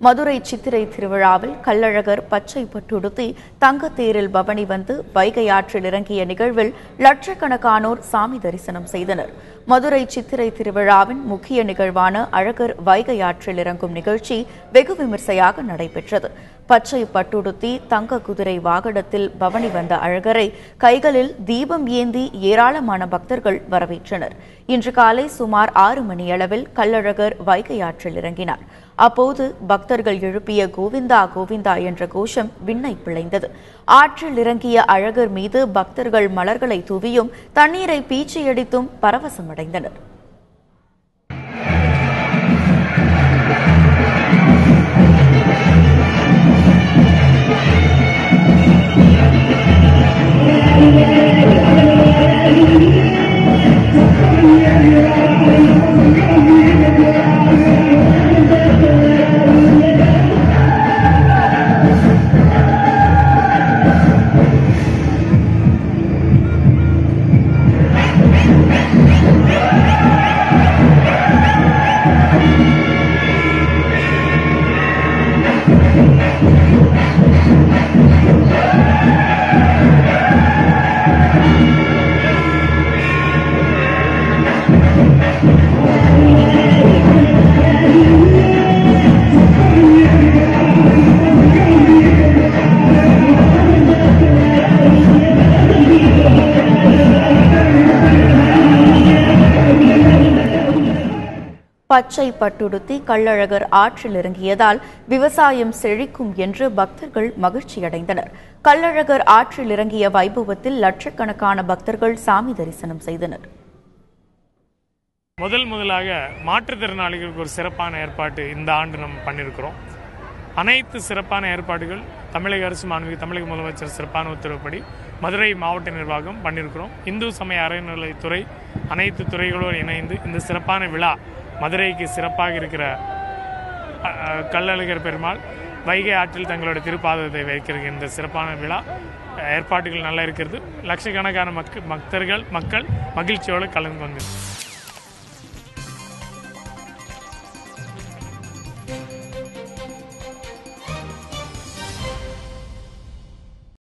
மதுரை சித்திரை திருவிழாவில் கள்ளழகர் பச்சை பட்டுடுத்தி தங்கத்தேரில் பவனி வந்து வைகை ஆற்றில் இறங்கிய நிகழ்வில் லட்சக்கணக்கானோர் சாமி தரிசனம் செய்தனர். மதுரை சித்திரை திருவிழாவின் முக்கிய நிகழ்வான அழகர் வைகை ஆற்றில் இறங்கும் நிகழ்ச்சி வெகு விமர்சையாக நடைபெற்றது. பச்சை பட்டுடுத்தி தங்க குதிரை வாகனத்தில் பவனி வந்த அழகரை கைகளில் தீபம் ஏந்தி ஏராளமான பக்தர்கள் வரவேற்றனர். இன்று காலை சுமார் 6 மணியளவில் கள்ளழகர் வைகை ஆற்றில் இறங்கினார். அப்போது பக்தர்கள் எழுப்பிய கோவிந்தா கோவிந்தா என்ற கோஷம் விண்ணை பிழைந்தது. ஆற்றில் இறங்கிய அழகர் மீது பக்தர்கள் மலர்களை தூவியும் தண்ணீரை பீச்சியடித்தும் பரவசமடைந்தனர். பச்சை பட்டுடுத்தி கள்ளழகர் ஆற்றில் இறங்கியதால் விவசாயம் செழிக்கும் என்று பக்தர்கள் மகிழ்ச்சியடைந்தனர். கள்ளழகர் ஆற்றில் இறங்கிய வைபவத்தில் லட்சக்கணக்கான பக்தர்கள் சாமி தரிசனம் செய்தனர். முதலாக மாற்றுத்திறனாளிகளுக்கு ஒரு சிறப்பான ஏற்பாடு இந்த ஆண்டு நம்ம பண்ணியிருக்கிறோம். அனைத்து சிறப்பான ஏற்பாடுகள் தமிழக அரசு தமிழக முதலமைச்சர் சிறப்பான உத்தரவுப்படி மதுரை மாவட்ட நிர்வாகம் பண்ணியிருக்கிறோம். இந்து சமய அறநிலையத்துறை அனைத்து துறைகளோடு இணைந்து இந்த சிறப்பான விழா மதுரைக்கு சிறப்பாக இருக்கிற கள்ளழகர் பெருமாள் வைகை ஆற்றில் தங்களோட திருப்பாதத்தை வைக்கிற இந்த சிறப்பான விழா ஏற்பாடுகள் நல்லா இருக்கிறது. லட்சக்கணக்கான மக்கள் மகிழ்ச்சியோடு கலந்து கொண்டு